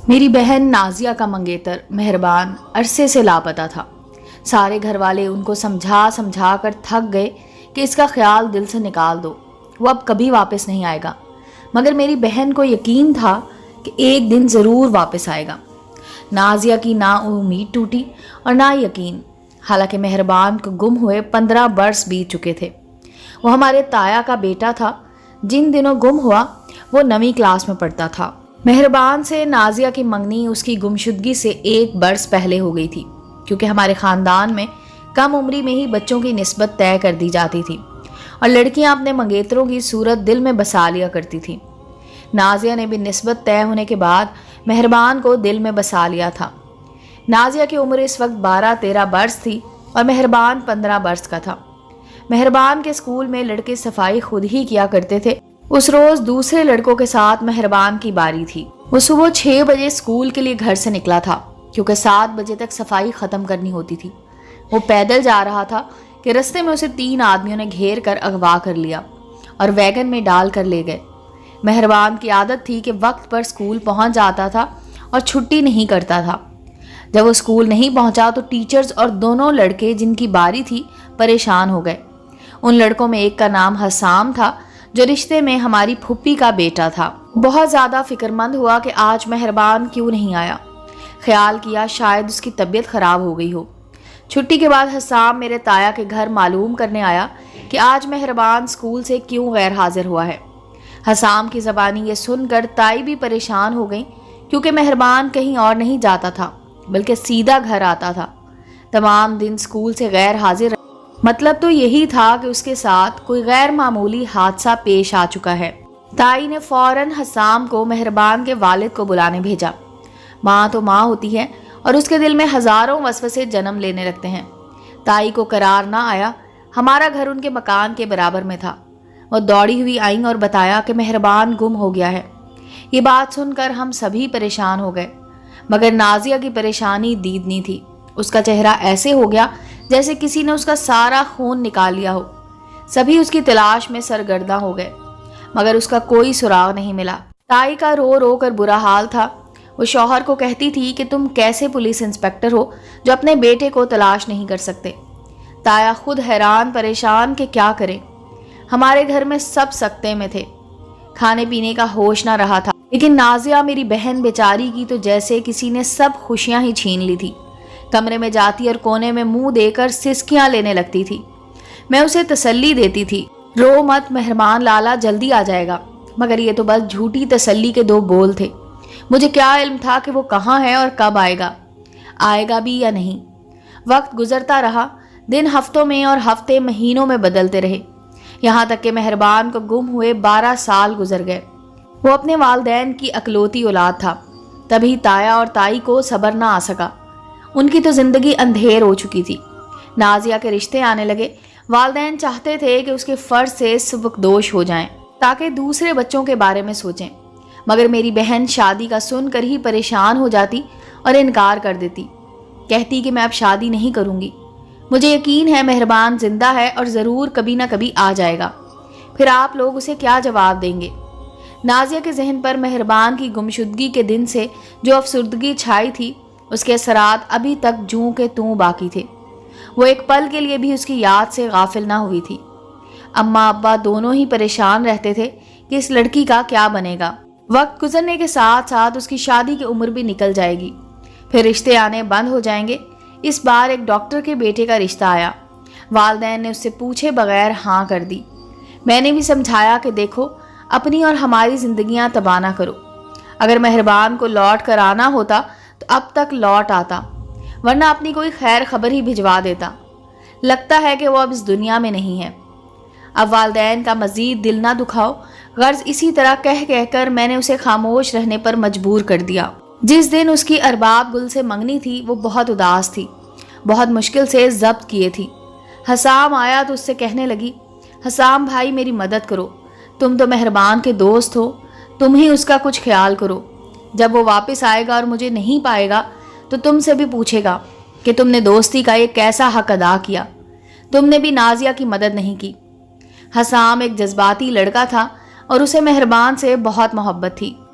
میری بہن نازیہ کا منگیتر مہربان عرصے سے لاپتہ تھا۔ سارے گھر والے ان کو سمجھا سمجھا کر تھک گئے کہ اس کا خیال دل سے نکال دو، وہ اب کبھی واپس نہیں آئے گا، مگر میری بہن کو یقین تھا کہ ایک دن ضرور واپس آئے گا۔ نازیہ کی نہ امید ٹوٹی اور نہ یقین، حالانکہ مہربان کو گم ہوئے 15 برس بیت چکے تھے۔ وہ ہمارے تایا کا بیٹا تھا۔ جن دنوں گم ہوا وہ 9ویں کلاس میں پڑھتا تھا۔ مہربان سے نازیہ کی منگنی اس کی گمشدگی سے 1 برس پہلے ہو گئی تھی، کیونکہ ہمارے خاندان میں کم عمری میں ہی بچوں کی نسبت طے کر دی جاتی تھی اور لڑکیاں اپنے منگیتروں کی صورت دل میں بسا لیا کرتی تھیں۔ نازیہ نے بھی نسبت طے ہونے کے بعد مہربان کو دل میں بسا لیا تھا۔ نازیہ کی عمر اس وقت 12-13 برس تھی اور مہربان 15 برس کا تھا۔ مہربان کے اسکول میں لڑکے صفائی خود ہی کیا کرتے تھے۔ اس روز دوسرے لڑکوں کے ساتھ مہربان کی باری تھی۔ وہ صبح 6 بجے اسکول کے لیے گھر سے نکلا تھا، کیونکہ 7 بجے تک صفائی ختم کرنی ہوتی تھی۔ وہ پیدل جا رہا تھا کہ رستے میں اسے 3 آدمیوں نے گھیر کر اغوا کر لیا اور ویگن میں ڈال کر لے گئے۔ مہربان کی عادت تھی کہ وقت پر اسکول پہنچ جاتا تھا اور چھٹی نہیں کرتا تھا۔ جب وہ اسکول نہیں پہنچا تو ٹیچرز اور دونوں لڑکے جن کی باری تھی پریشان ہو گئے۔ ان لڑکوں میں ایک کا نام حسام تھا، جو رشتے میں ہماری پھپھی کا بیٹا تھا۔ بہت زیادہ فکر مند ہوا کہ آج مہربان کیوں نہیں آیا۔ خیال کیا شاید اس کی طبیعت خراب ہو گئی ہو۔ چھٹی کے بعد حسام میرے تایا کے گھر معلوم کرنے آیا کہ آج مہربان اسکول سے کیوں غیر حاضر ہوا ہے۔ حسام کی زبانی یہ سن کر تائی بھی پریشان ہو گئی، کیونکہ مہربان کہیں اور نہیں جاتا تھا بلکہ سیدھا گھر آتا تھا۔ تمام دن اسکول سے غیر حاضر، مطلب تو یہی تھا کہ اس کے ساتھ کوئی غیر معمولی حادثہ پیش آ چکا ہے۔ تائی نے فوراً حسام کو مہربان کے والد کو بلانے بھیجا۔ ماں تو ماں ہوتی ہے اور اس کے دل میں ہزاروں وسوسے جنم لینے لگتے ہیں۔ تائی کو قرار نہ آیا۔ ہمارا گھر ان کے مکان کے برابر میں تھا۔ وہ دوڑی ہوئی آئیں اور بتایا کہ مہربان گم ہو گیا ہے۔ یہ بات سن کر ہم سبھی پریشان ہو گئے، مگر نازیہ کی پریشانی دیدنی تھی۔ اس کا چہرہ ایسے ہو گیا جیسے کسی نے اس کا سارا خون نکال لیا ہو۔ سبھی اس کی تلاش میں سرگرداں ہو گئے، مگر اس کا کوئی سراغ نہیں ملا۔ تائی کا رو رو کر برا حال تھا۔ وہ شوہر کو کہتی تھی کہ تم کیسے پولیس انسپکٹر ہو جو اپنے بیٹے کو تلاش نہیں کر سکتے۔ تایا خود حیران پریشان کہ کیا کرے۔ ہمارے گھر میں سب سکتے میں تھے، کھانے پینے کا ہوش نہ رہا تھا، لیکن نازیہ میری بہن بیچاری کی تو جیسے کسی نے سب خوشیاں ہی چھین لی تھی۔ کمرے میں جاتی اور کونے میں منہ دے کر سسکیاں لینے لگتی تھی۔ میں اسے تسلی دیتی تھی، رو مت، مہربان لالا جلدی آ جائے گا، مگر یہ تو بس جھوٹی تسلی کے 2 بول تھے۔ مجھے کیا علم تھا کہ وہ کہاں ہے اور کب آئے گا بھی یا نہیں۔ وقت گزرتا رہا، دن ہفتوں میں اور ہفتے مہینوں میں بدلتے رہے، یہاں تک کہ مہربان کو گم ہوئے 12 سال گزر گئے۔ وہ اپنے والدین کی اکلوتی اولاد تھا، تبھی تایا اور تائی کو صبر نہ آ سکا۔ ان کی تو زندگی اندھیر ہو چکی تھی۔ نازیہ کے رشتے آنے لگے۔ والدین چاہتے تھے کہ اس کے فرض سے سبکدوش ہو جائیں تاکہ دوسرے بچوں کے بارے میں سوچیں، مگر میری بہن شادی کا سن کر ہی پریشان ہو جاتی اور انکار کر دیتی، کہتی کہ میں اب شادی نہیں کروں گی۔ مجھے یقین ہے مہربان زندہ ہے اور ضرور کبھی نہ کبھی آ جائے گا، پھر آپ لوگ اسے کیا جواب دیں گے۔ نازیہ کے ذہن پر مہربان کی گمشدگی کے دن سے جو افسردگی چھائی تھی، اس کے اثرات ابھی تک جوں کے توں باقی تھے۔ وہ ایک پل کے لیے بھی اس کی یاد سے غافل نہ ہوئی تھی۔ اماں ابا دونوں ہی پریشان رہتے تھے کہ اس لڑکی کا کیا بنے گا۔ وقت گزرنے کے ساتھ ساتھ اس کی شادی کی عمر بھی نکل جائے گی، پھر رشتے آنے بند ہو جائیں گے۔ اس بار ایک ڈاکٹر کے بیٹے کا رشتہ آیا۔ والدین نے اس سے پوچھے بغیر ہاں کر دی۔ میں نے بھی سمجھایا کہ دیکھو، اپنی اور ہماری زندگیاں تباہ نہ کرو۔ اگر مہربان کو لوٹ کر آنا ہوتا تو اب تک لوٹ آتا، ورنہ اپنی کوئی خیر خبر ہی بھجوا دیتا۔ لگتا ہے کہ وہ اب اس دنیا میں نہیں ہے۔ اب والدین کا مزید دل نہ دکھاؤ، غرض اسی طرح کہہ کر میں نے اسے خاموش رہنے پر مجبور کر دیا۔ جس دن اس کی ارباب گل سے منگنی تھی وہ بہت اداس تھی، بہت مشکل سے ضبط کیے تھی۔ حسام آیا تو اس سے کہنے لگی، حسام بھائی میری مدد کرو، تم تو مہربان کے دوست ہو، تم ہی اس کا کچھ خیال کرو۔ جب وہ واپس آئے گا اور مجھے نہیں پائے گا تو تم سے بھی پوچھے گا کہ تم نے دوستی کا ایک کیسا حق ادا کیا، تم نے بھی نازیہ کی مدد نہیں کی۔ حسام ایک جذباتی لڑکا تھا اور اسے مہربان سے بہت محبت تھی۔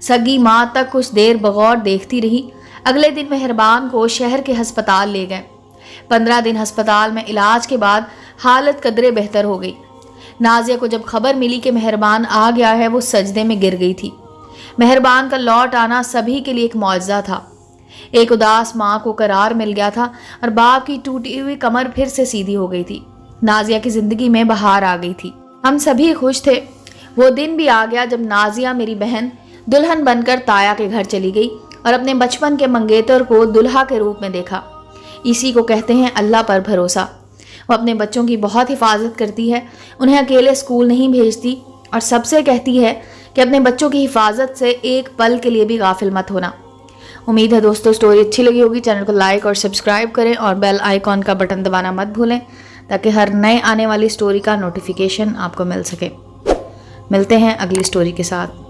سگی ماں تک کچھ دیر بغور دیکھتی رہی۔ اگلے دن مہربان کو شہر کے ہسپتال لے گئے۔ 15 دن ہسپتال میں علاج کے بعد حالت قدرے بہتر ہو گئی۔ نازیہ کو جب خبر ملی کہ مہربان آ گیا ہے، وہ سجدے میں گر گئی تھی۔ مہربان کا لوٹ آنا سبھی کے لیے ایک معجزہ تھا۔ ایک اداس ماں کو قرار مل گیا تھا اور باپ کی ٹوٹی ہوئی کمر پھر سے سیدھی ہو گئی تھی۔ نازیہ کی زندگی میں بہار آ گئی تھی۔ ہم سبھی خوش تھے۔ وہ دن بھی آ گیا جب نازیہ میری بہن دلہن بن کر تایا کے گھر چلی گئی اور اپنے بچپن کے منگیتر کو دلہا کے روپ میں دیکھا۔ اسی کو کہتے ہیں اللہ پر بھروسہ۔ وہ اپنے بچوں کی بہت حفاظت کرتی ہے، انہیں اکیلے اسکول نہیں بھیجتی اور سب سے کہتی ہے کہ اپنے بچوں کی حفاظت سے ایک پل کے لیے بھی غافل مت ہونا۔ امید ہے دوستو اسٹوری اچھی لگی ہوگی۔ چینل کو لائک اور سبسکرائب کریں اور بیل آئیکن کا بٹن دبانا مت بھولیں تاکہ ہر نئے آنے والی اسٹوری کا نوٹیفیکیشن آپ کو مل سکے۔ ملتے ہیں اگلی اسٹوری کے ساتھ۔